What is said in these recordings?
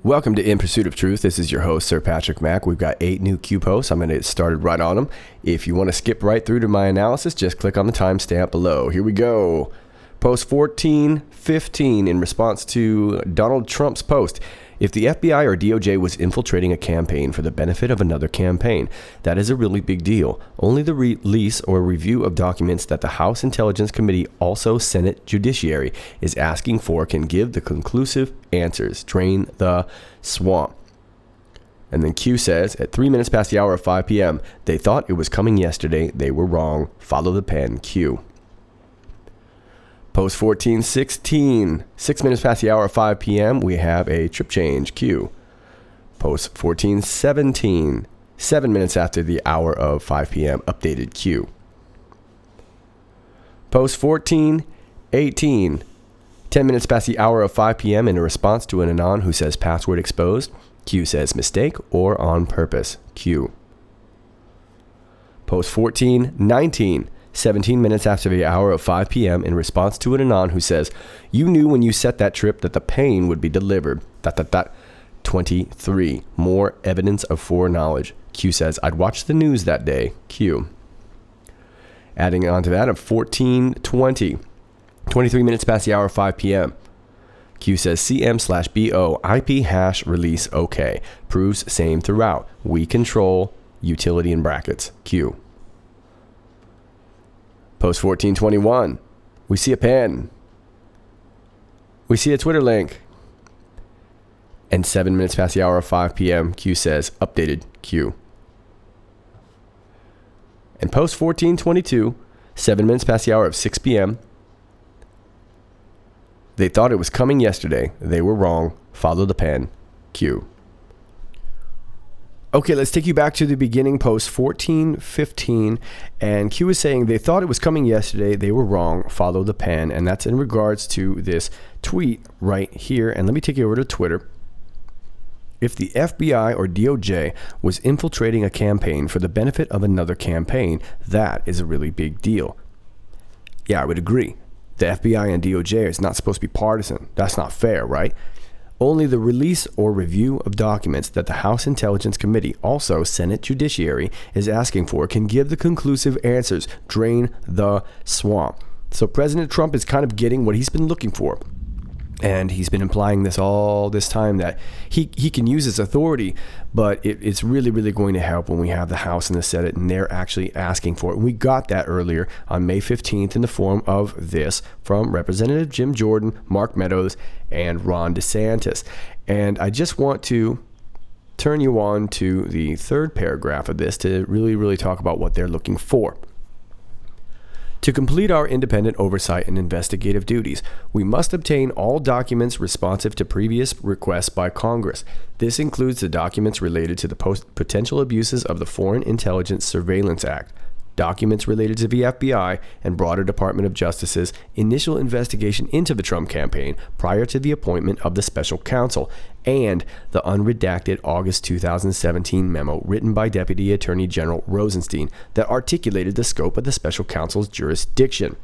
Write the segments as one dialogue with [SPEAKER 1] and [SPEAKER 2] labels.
[SPEAKER 1] Welcome to In Pursuit of Truth. This is your host, Sir Patrick Mack. We've got 8 new Q posts. I'm going to get started right on them. If you want to skip right through to my analysis, just click on the timestamp below. Here we go. Post 1415 in response to Donald Trump's post. If the FBI or DOJ was infiltrating a campaign for the benefit of another campaign, that is a really big deal. Only the release or review of documents that the House Intelligence Committee, also Senate Judiciary, is asking for can give the conclusive answers. Drain the swamp. And then Q says, at 3 minutes past the hour of 5 p.m., they thought it was coming yesterday. They were wrong. Follow the pen. Q. Post 1416, 6 minutes past the hour of 5 p.m., we have a trip change, Q. Post 1417, 7 minutes after the hour of 5 p.m., updated, Q. Post 1418, 10 minutes past the hour of 5 p.m., in a response to an Anon who says password exposed, Q says mistake or on purpose, Q. Post 1419, 17 minutes after the hour of 5 p.m. in response to an Anon who says, you knew when you set that trip that the pain would be delivered. 23. More evidence of foreknowledge. Q says, I'd watched the news that day. Q. Adding on to that of 1420. 23 minutes past the hour of 5 p.m. Q says CM/BO IP hash release OK. Proves same throughout. We control utility in brackets. Q. Post 1421, we see a pen. We see a Twitter link. And 7 minutes past the hour of 5 p.m., Q says, updated, Q. And post 1422, 7 minutes past the hour of 6 p.m., they thought it was coming yesterday. They were wrong. Follow the pen, Q. Okay, let's take you back to the beginning, post 1415, and Q is saying they thought it was coming yesterday, they were wrong, follow the pen, and that's in regards to this tweet right here. And let me take you over to Twitter. If the FBI or DOJ was infiltrating a campaign for the benefit of another campaign, that is a really big deal. Yeah, I would agree. The FBI and DOJ is not supposed to be partisan. That's not fair, right? Only the release or review of documents that the House Intelligence Committee, also Senate Judiciary, is asking for can give the conclusive answers. Drain the swamp. So President Trump is kind of getting what he's been looking for. And he's been implying this all this time that he can use his authority, but it's really, really going to help when we have the House and the Senate and they're actually asking for it. And we got that earlier on May 15th in the form of this from Representative Jim Jordan, Mark Meadows, and Ron DeSantis. And I just want to turn you on to the third paragraph of this to really, really talk about what they're looking for. To complete our independent oversight and investigative duties, we must obtain all documents responsive to previous requests by Congress. This includes the documents related to the potential abuses of the Foreign Intelligence Surveillance Act, documents related to the FBI and broader Department of Justice's initial investigation into the Trump campaign prior to the appointment of the special counsel, and the unredacted August 2017 memo written by Deputy Attorney General Rosenstein that articulated the scope of the special counsel's jurisdiction.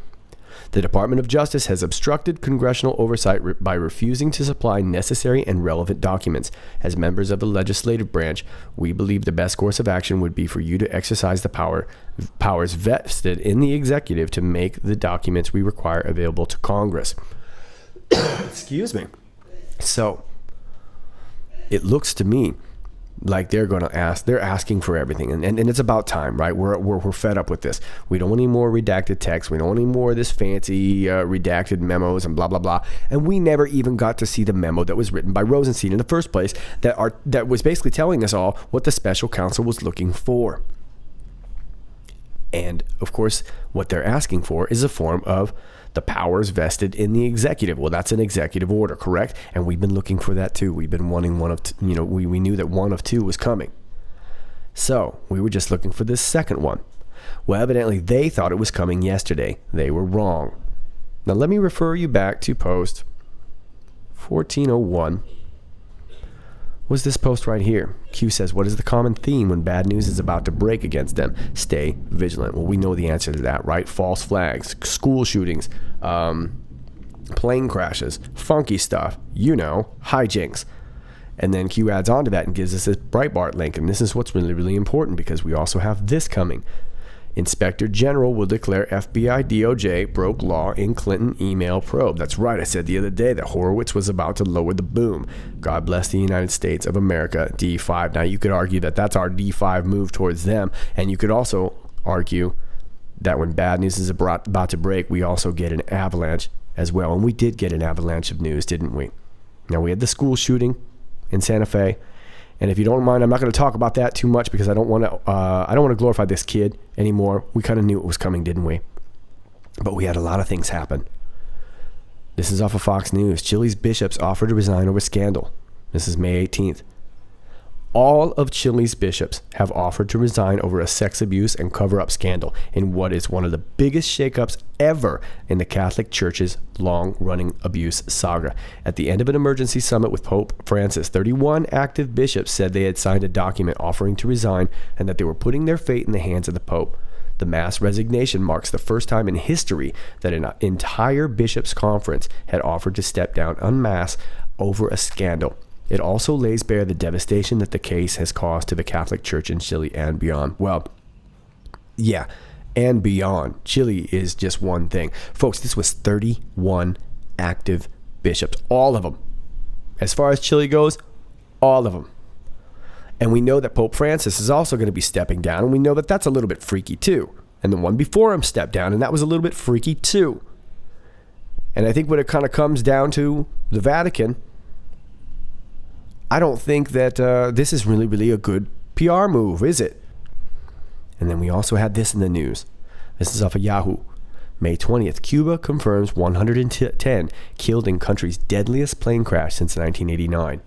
[SPEAKER 1] The Department of Justice has obstructed congressional oversight by refusing to supply necessary and relevant documents. As members of the legislative branch, we believe the best course of action would be for you to exercise the powers vested in the executive to make the documents we require available to Congress. Excuse me. So, it looks to me like they're asking for everything. And it's about time, right? We're fed up with this. We don't want any more redacted text. We don't want any more of this fancy redacted memos and blah, blah, blah. And we never even got to see the memo that was written by Rosenstein in the first place that was basically telling us all what the special counsel was looking for. And, of course, what they're asking for is a form of the powers vested in the executive. Well, that's an executive order, correct? And we've been looking for that too. We've been wanting one of, we knew that one of two was coming. So we were just looking for this second one. Well, evidently they thought it was coming yesterday. They were wrong. Now let me refer you back to post 1401. Was this post right here? Q says, what is the common theme when bad news is about to break against them? Stay vigilant. Well, we know the answer to that, right? False flags, school shootings, plane crashes, funky stuff, hijinks. And then Q adds on to that and gives us this Breitbart link. And this is what's really, really important, because we also have this coming. Inspector General will declare FBI DOJ broke law in Clinton email probe. That's right. I said the other day that Horowitz was about to lower the boom. God bless the United States of America, D5. Now, you could argue that that's our D5 move towards them. And you could also argue that when bad news is about to break, we also get an avalanche as well. And we did get an avalanche of news, didn't we? Now, we had the school shooting in Santa Fe. And if you don't mind, I'm not going to talk about that too much, because I don't want to glorify this kid anymore. We kind of knew it was coming, didn't we? But we had a lot of things happen. This is off of Fox News. Chile's bishops offered to resign over scandal. This is May 18th. All of Chile's bishops have offered to resign over a sex abuse and cover-up scandal in what is one of the biggest shakeups ever in the Catholic Church's long-running abuse saga. At the end of an emergency summit with Pope Francis, 31 active bishops said they had signed a document offering to resign and that they were putting their fate in the hands of the Pope. The mass resignation marks the first time in history that an entire bishops' conference had offered to step down en masse over a scandal. It also lays bare the devastation that the case has caused to the Catholic Church in Chile and beyond. Well, yeah, and beyond. Chile is just one thing. Folks, this was 31 active bishops. All of them. As far as Chile goes, all of them. And we know that Pope Francis is also going to be stepping down, and we know that that's a little bit freaky too. And the one before him stepped down, and that was a little bit freaky too. And I think when it kind of comes down to the Vatican, I don't think that this is really, really a good PR move, is it? And then we also had this in the news. This is off of Yahoo. May 20th, Cuba confirms 110 killed in country's deadliest plane crash since 1989.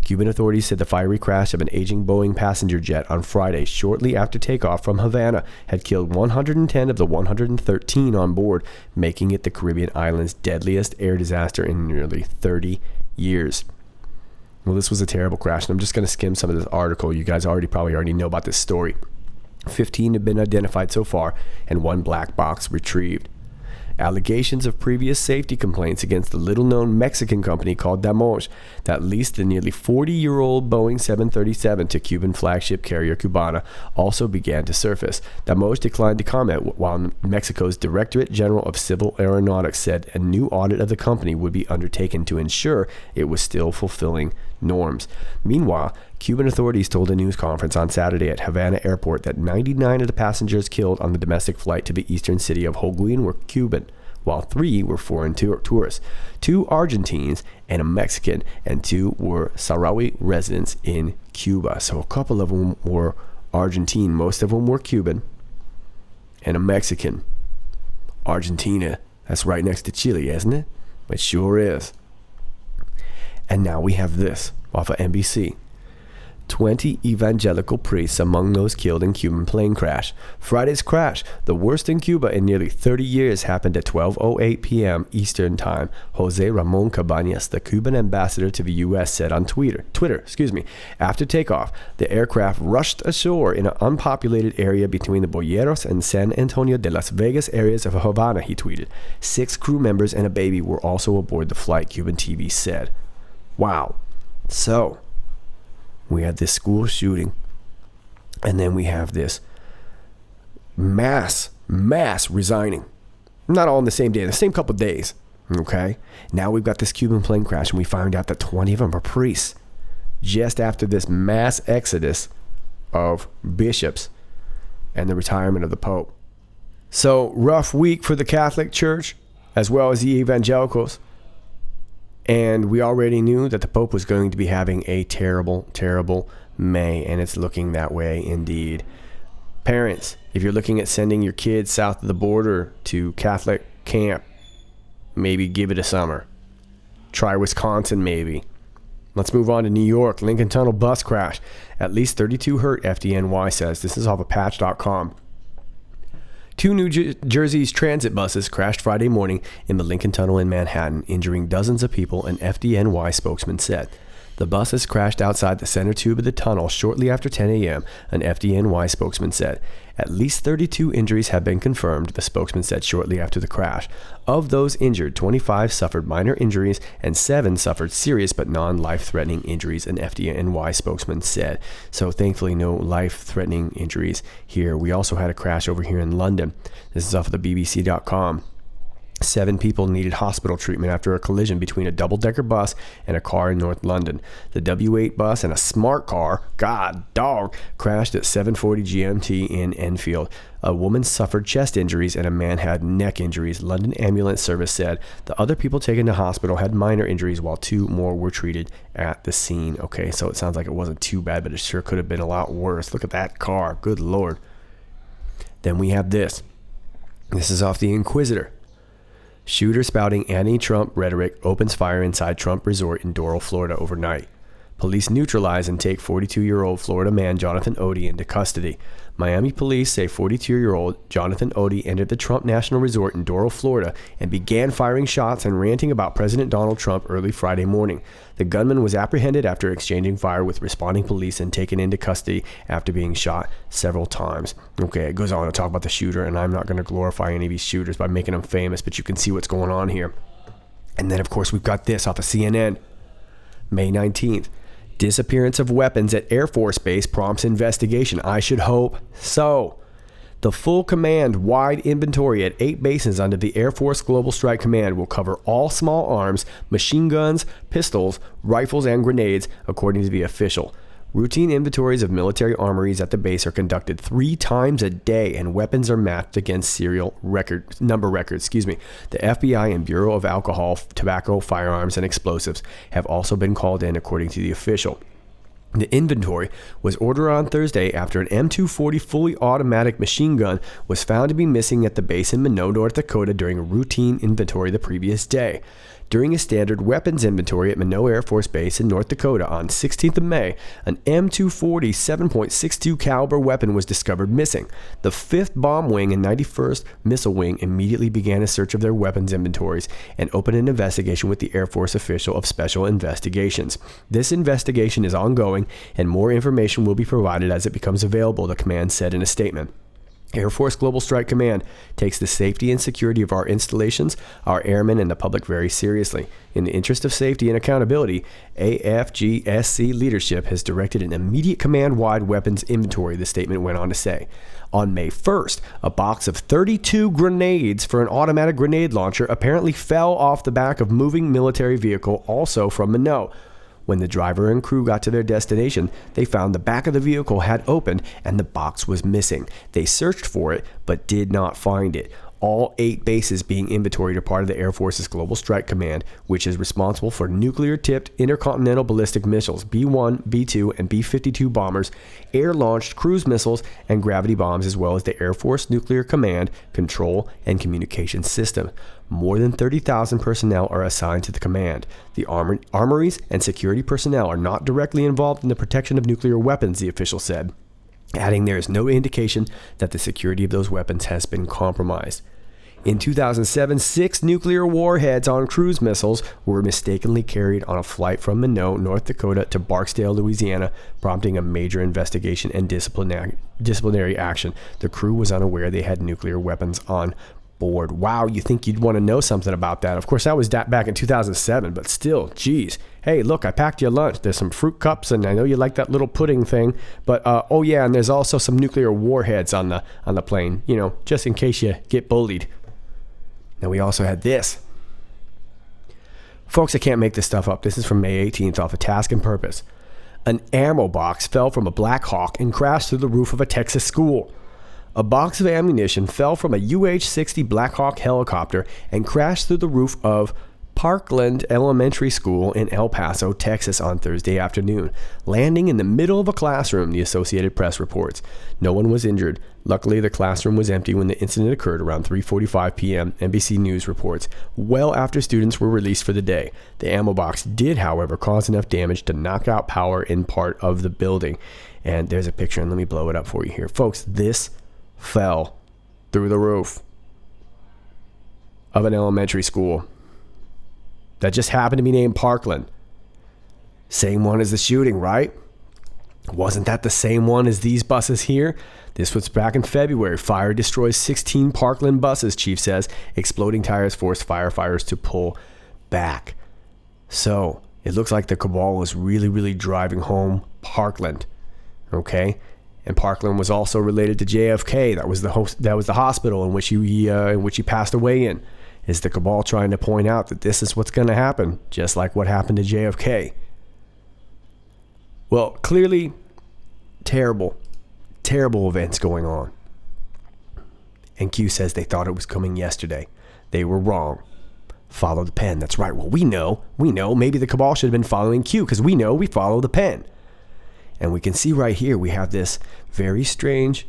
[SPEAKER 1] Cuban authorities said the fiery crash of an aging Boeing passenger jet on Friday, shortly after takeoff from Havana, had killed 110 of the 113 on board, making it the Caribbean island's deadliest air disaster in nearly 30 years. Well, this was a terrible crash, and I'm just going to skim some of this article. You guys probably already know about this story. 15 have been identified so far, and one black box retrieved. Allegations of previous safety complaints against the little-known Mexican company called Damoj that leased the nearly 40-year-old Boeing 737 to Cuban flagship carrier Cubana also began to surface. Damoj declined to comment, while Mexico's Directorate General of Civil Aeronautics said a new audit of the company would be undertaken to ensure it was still fulfilling norms. Meanwhile, Cuban authorities told a news conference on Saturday at Havana Airport that 99 of the passengers killed on the domestic flight to the eastern city of Holguin were Cuban, while 3 were foreign tourists, 2 Argentines and a Mexican, and 2 were Sahrawi residents in Cuba. So a couple of them were Argentine, most of them were Cuban, and a Mexican. Argentina, that's right next to Chile, isn't it? It sure is. And now we have this off of NBC. 20 evangelical priests among those killed in Cuban plane crash. Friday's crash, the worst in Cuba in nearly 30 years, happened at 12:08 p.m. Eastern Time. Jose Ramon Cabañas, the Cuban ambassador to the U.S., said on Twitter, after takeoff, the aircraft rushed ashore in an unpopulated area between the Boyeros and San Antonio de Las Vegas areas of Havana, he tweeted. 6 crew members and a baby were also aboard the flight, Cuban TV said. Wow. So, we had this school shooting, and then we have this mass resigning. Not all in the same day, the same couple of days, okay? Now we've got this Cuban plane crash, and we find out that 20 of them are priests. Just after this mass exodus of bishops and the retirement of the Pope. So, rough week for the Catholic Church, as well as the evangelicals. And we already knew that the Pope was going to be having a terrible, terrible May, and it's looking that way indeed. Parents, if you're looking at sending your kids south of the border to Catholic camp, maybe give it a summer. Try Wisconsin, maybe. Let's move on to New York. Lincoln Tunnel bus crash. At least 32 hurt, FDNY says. This is off of patch.com. 2 New Jersey's transit buses crashed Friday morning in the Lincoln Tunnel in Manhattan, injuring dozens of people, an FDNY spokesman said. The buses crashed outside the center tube of the tunnel shortly after 10 a.m., an FDNY spokesman said. At least 32 injuries have been confirmed, the spokesman said shortly after the crash. Of those injured, 25 suffered minor injuries and 7 suffered serious but non-life-threatening injuries, an FDNY spokesman said. So thankfully no life-threatening injuries here. We also had a crash over here in London. This is off of the BBC.com. 7 people needed hospital treatment after a collision between a double-decker bus and a car in North London. The W8 bus and a smart car, god dog, crashed at 7:40 GMT in Enfield. A woman suffered chest injuries and a man had neck injuries, London Ambulance Service said. The other people taken to hospital had minor injuries while 2 more were treated at the scene. Okay, so it sounds like it wasn't too bad, but it sure could have been a lot worse. Look at that car. Good Lord. Then we have this. This is off the Inquisitr. Shooter spouting anti-Trump rhetoric opens fire inside Trump resort in Doral, Florida overnight. Police neutralize and take 42-year-old Florida man Jonathan Odie into custody. Miami police say 42-year-old Jonathan Odie entered the Trump National Resort in Doral, Florida, and began firing shots and ranting about President Donald Trump early Friday morning. The gunman was apprehended after exchanging fire with responding police and taken into custody after being shot several times. Okay, it goes on to talk about the shooter, and I'm not going to glorify any of these shooters by making them famous, but you can see what's going on here. And then, of course, we've got this off of CNN. May 19th. Disappearance of weapons at Air Force Base prompts investigation. I should hope so. The full command-wide inventory at 8 bases under the Air Force Global Strike Command will cover all small arms, machine guns, pistols, rifles, and grenades, according to the official. Routine inventories of military armories at the base are conducted 3 times a day, and weapons are matched against serial number records. The FBI and Bureau of Alcohol, Tobacco, Firearms, and Explosives have also been called in, according to the official. The inventory was ordered on Thursday after an M240 fully automatic machine gun was found to be missing at the base in Minot, North Dakota during a routine inventory the previous day. During a standard weapons inventory at Minot Air Force Base in North Dakota on 16th of May, an M240 7.62 caliber weapon was discovered missing. The 5th Bomb Wing and 91st Missile Wing immediately began a search of their weapons inventories and opened an investigation with the Air Force official of Special Investigations. This investigation is ongoing, and more information will be provided as it becomes available, the command said in a statement. Air Force Global Strike Command takes the safety and security of our installations, our airmen, and the public very seriously. In the interest of safety and accountability, AFGSC leadership has directed an immediate command-wide weapons inventory, the statement went on to say. On May 1st, a box of 32 grenades for an automatic grenade launcher apparently fell off the back of moving military vehicle, also from Minot. When the driver and crew got to their destination, they found the back of the vehicle had opened and the box was missing. They searched for it, but did not find it. All 8 bases being inventoried are part of the Air Force's Global Strike Command, which is responsible for nuclear-tipped intercontinental ballistic missiles, B-1, B-2, and B-52 bombers, air-launched cruise missiles, and gravity bombs, as well as the Air Force Nuclear Command, Control, and Communications System. More than 30,000 personnel are assigned to the command. The armories and security personnel are not directly involved in the protection of nuclear weapons, the official said, adding there is no indication that the security of those weapons has been compromised. In 2007, 6 nuclear warheads on cruise missiles were mistakenly carried on a flight from Minot, North Dakota to Barksdale, Louisiana, prompting a major investigation and disciplinary action. The crew was unaware they had nuclear weapons on board. Wow, you think you'd want to know something about that. Of course, that was back in 2007, but still, geez. Hey, look, I packed you lunch. There's some fruit cups, and I know you like that little pudding thing, but oh yeah, and there's also some nuclear warheads on the plane, just in case you get bullied. Now we also had this. Folks, I can't make this stuff up. This is from May 18th off of Task and Purpose. An ammo box fell from a Black Hawk and crashed through the roof of a Texas school. A box of ammunition fell from a UH-60 Black Hawk helicopter and crashed through the roof of Parkland Elementary School in El Paso, Texas on Thursday afternoon, landing in the middle of a classroom, the Associated Press reports. No one was injured. Luckily, the classroom was empty when the incident occurred around 3:45 p.m., NBC News reports, well after students were released for the day. The ammo box did, however, cause enough damage to knock out power in part of the building. And there's a picture, and let me blow it up for you here. Folks, this fell through the roof of an elementary school that just happened to be named Parkland. Same one as the shooting, right? Wasn't that the same one as these buses here? This was back in February. Fire destroys 16 Parkland buses, chief says. Exploding tires forced firefighters to pull back. So it looks like the cabal was really driving home Parkland. Okay? And Parkland was also related to JFK. That was the hospital in which he passed away in. Is the cabal trying to point out that this is what's going to happen, just like what happened to JFK? Well, clearly, terrible events going on. And Q says they thought it was coming yesterday. They were wrong. Follow the pen. That's right. Well, we know. Maybe the cabal should have been following Q, because we know we follow the pen. And we can see right here, we have this very strange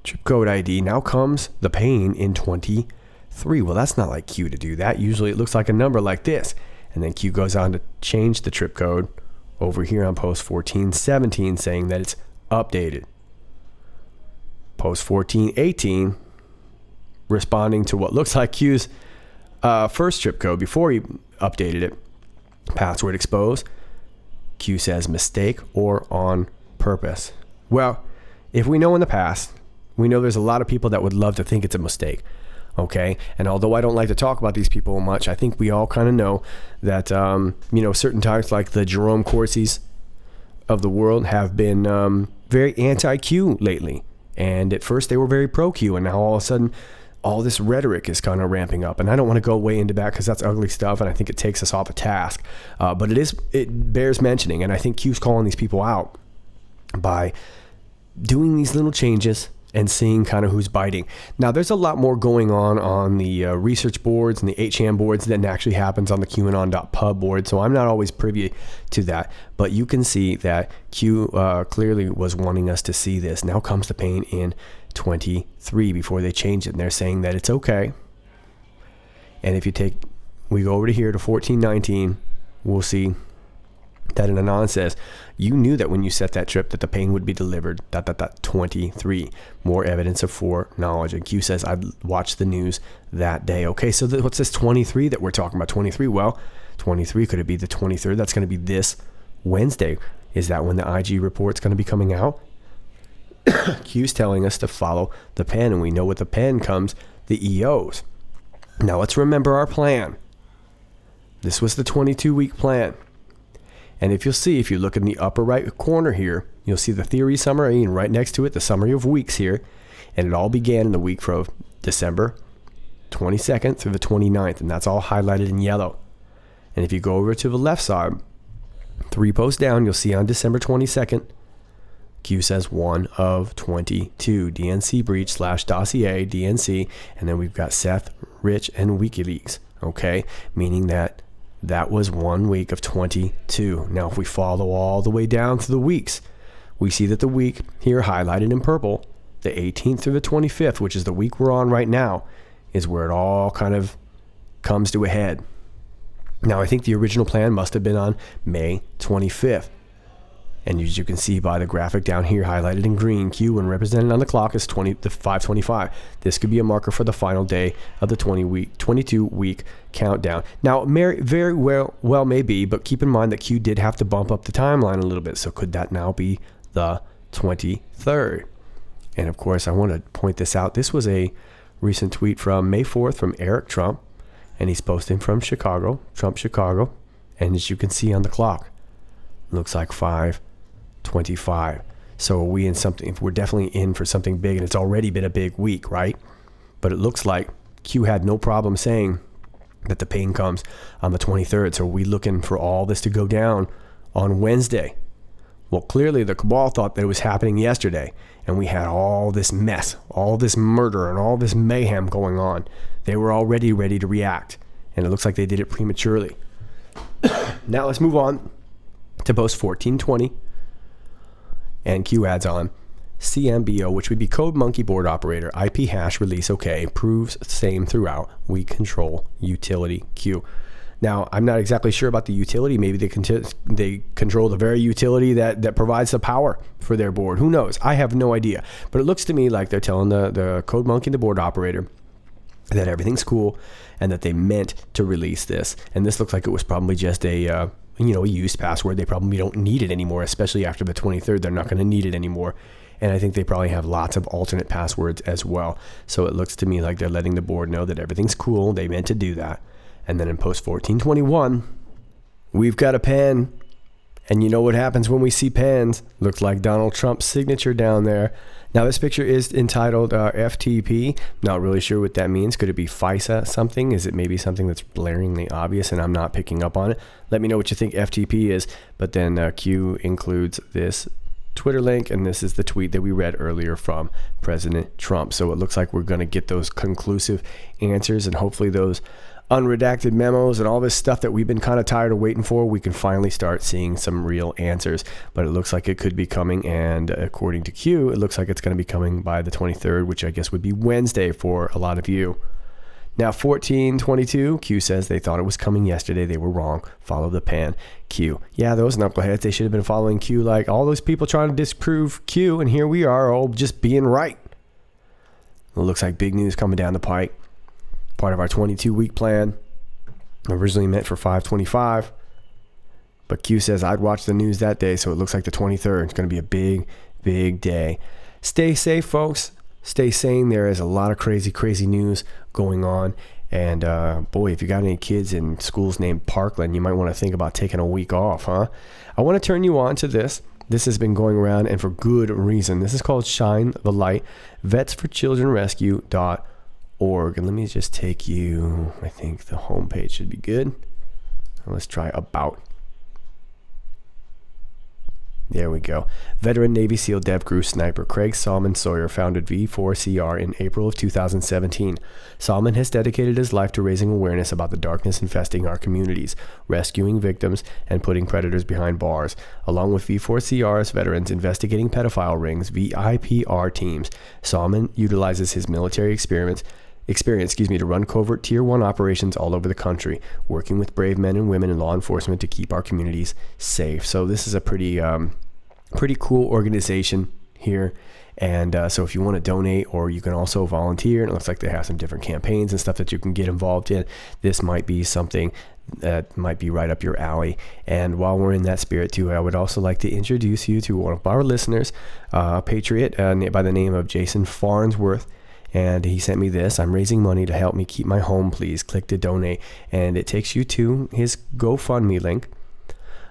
[SPEAKER 1] trip code ID. Now comes the pain in 23. Well, that's not like Q to do that. Usually it looks like a number like this. And then Q goes on to change the trip code over here on post 1417, saying that it's updated. Post 1418 responding to what looks like Q's first trip code before he updated it. Password exposed. Q says mistake or on purpose. Well, if we know in the past, we know there's a lot of people that would love to think it's a mistake. Okay. And although I don't like to talk about these people much, I think we all kind of know that, certain types like the Jerome Corsi's of the world have been very anti-Q lately. And at first they were very pro-Q, and now all of a sudden all this rhetoric is kind of ramping up. And I don't want to go way into that because that's ugly stuff, and I think it takes us off a task. But it bears mentioning, and I think Q's calling these people out by doing these little changes and seeing kind of who's biting. Now, there's a lot more going on the research boards and the HM boards than actually happens on the QAnon.pub board, so I'm not always privy to that. But you can see that Q clearly was wanting us to see this. Now comes the pain in 23 before they change it, and they're saying that it's okay. And if we go over to here to 1419, we'll see that an Anon says, you knew that when you set that trip that the pain would be delivered, 23. More evidence of foreknowledge. And Q says, I watched the news that day. Okay, so what's this 23 that we're talking about? 23, well, 23, could it be the 23rd? That's going to be this Wednesday. Is that when the IG report's going to be coming out? Q's telling us to follow the pen, and we know with the pen comes the EOs. Now let's remember our plan. This was the 22-week plan. And if you look in the upper right corner here, you'll see the theory summary, and right next to it, the summary of weeks here. And it all began in the week from December 22nd through the 29th, and that's all highlighted in yellow. And if you go over to the left side, 3 posts down, you'll see on December 22nd, Q says 1 of 22, DNC breach / dossier, DNC, and then we've got Seth, Rich, and WikiLeaks, okay? Meaning that was 1 week of 22. Now, if we follow all the way down to the weeks, we see that the week here highlighted in purple, the 18th through the 25th, which is the week we're on right now, is where it all kind of comes to a head. Now, I think the original plan must have been on May 25th. And as you can see by the graphic down here highlighted in green, Q, when represented on the clock, is 5:25. This could be a marker for the final day of the 22-week countdown. Now, very well may be, but keep in mind that Q did have to bump up the timeline a little bit. So could that now be the 23rd? And of course, I want to point this out. This was a recent tweet from May 4th from Eric Trump, and he's posting from Chicago, Trump, Chicago. And as you can see on the clock, looks like 5:25. So are we in something? We're definitely in for something big, and it's already been a big week, right? But it looks like Q had no problem saying that the pain comes on the 23rd. So are we looking for all this to go down on Wednesday? Well, clearly the cabal thought that it was happening yesterday, and we had all this mess, all this murder, and all this mayhem going on. They were already ready to react, and it looks like they did it prematurely. Now let's move on to post 1420, and Q adds on CMBO, which would be Code Monkey Board Operator, IP hash release OK, proves same throughout. We control utility Q. Now, I'm not exactly sure about the utility. Maybe they control the very utility that provides the power for their board. Who knows? I have no idea. But it looks to me like they're telling the Code Monkey, the board operator, that everything's cool and that they meant to release this. And this looks like it was probably just a a used password. They probably don't need it anymore, especially after the 23rd. They're not going to need it anymore. And I think they probably have lots of alternate passwords as well. So it looks to me like they're letting the board know that everything's cool. They meant to do that. And then in post 1421, we've got a pen. And you know what happens when we see pens? Looks like Donald Trump's signature down there. Now this picture is entitled FTP. Not really sure what that means. Could it be FISA something? Is it maybe something that's blaringly obvious and I'm not picking up on it? Let me know what you think FTP is. But then Q includes this Twitter link, and this is the tweet that we read earlier from President Trump. So it looks like we're going to get those conclusive answers, and hopefully those unredacted memos and all this stuff that we've been kind of tired of waiting for, we can finally start seeing some real answers. But it looks like it could be coming, and according to Q, it looks like it's going to be coming by the 23rd, which I guess would be Wednesday for a lot of you. Now 1422, Q says they thought it was coming yesterday. They were wrong. Follow the pan. Q. Yeah, those knuckleheads, they should have been following Q like all those people trying to disprove Q, and here we are all just being right. It looks like big news coming down the pike. Part of our 22-week plan. Originally meant for 525. But Q says I'd watch the news that day, so it looks like the 23rd. It's going to be a big, big day. Stay safe, folks. Stay sane. There is a lot of crazy news going on. And boy, if you got any kids in schools named Parkland, you might want to think about taking a week off, huh? I want to turn you on to this. This has been going around, and for good reason. This is called Shine the Light, vetsforchildrenrescue.org. And let me just take you, I think the homepage should be good. Let's try About. There we go. Veteran Navy SEAL Dev Crew Sniper Craig Salmon Sawyer founded V4CR in April of 2017. Salmon has dedicated his life to raising awareness about the darkness infesting our communities, rescuing victims, and putting predators behind bars. Along with V4CR's veterans investigating pedophile rings, VIPR teams, Salmon utilizes his military experience to run covert Tier 1 operations all over the country, working with brave men and women in law enforcement to keep our communities safe. So this is a pretty cool organization here. And so if you want to donate, or you can also volunteer, and it looks like they have some different campaigns and stuff that you can get involved in, this might be something that might be right up your alley. And while we're in that spirit too, I would also like to introduce you to one of our listeners, a Patriot by the name of Jason Farnsworth. And he sent me this. I'm raising money to help me keep my home. Please click to donate. And it takes you to his GoFundMe link.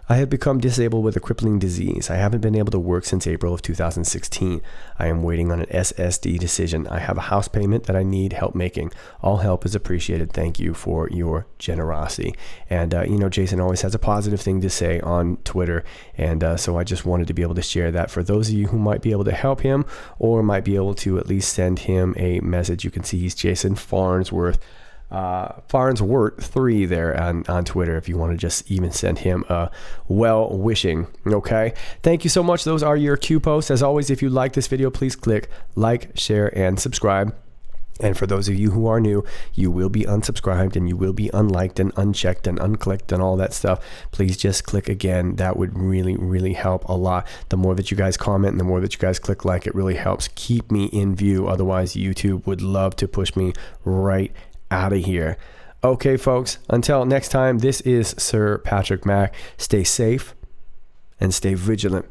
[SPEAKER 1] I have become disabled with a crippling disease. I haven't been able to work since April of 2016. I am waiting on an SSD decision. I have a house payment that I need help making. All help is appreciated. Thank you for your generosity. And, Jason always has a positive thing to say on Twitter. And so I just wanted to be able to share that for those of you who might be able to help him, or might be able to at least send him a message. You can see he's Jason Farnsworth. Farnsworth 3 there on Twitter, if you want to just even send him a well wishing. Okay, thank you so much. Those are your Q posts. As always, if you like this video, please click like, share, and subscribe. And for those of you who are new, you will be unsubscribed, and you will be unliked and unchecked and unclicked and all that stuff. Please just click again. That would really help a lot. The more that you guys comment and the more that you guys click like, it really helps keep me in view. Otherwise, YouTube would love to push me right out of here. Okay, folks, until next time, this is Sir Patrick Mack. Stay safe and stay vigilant.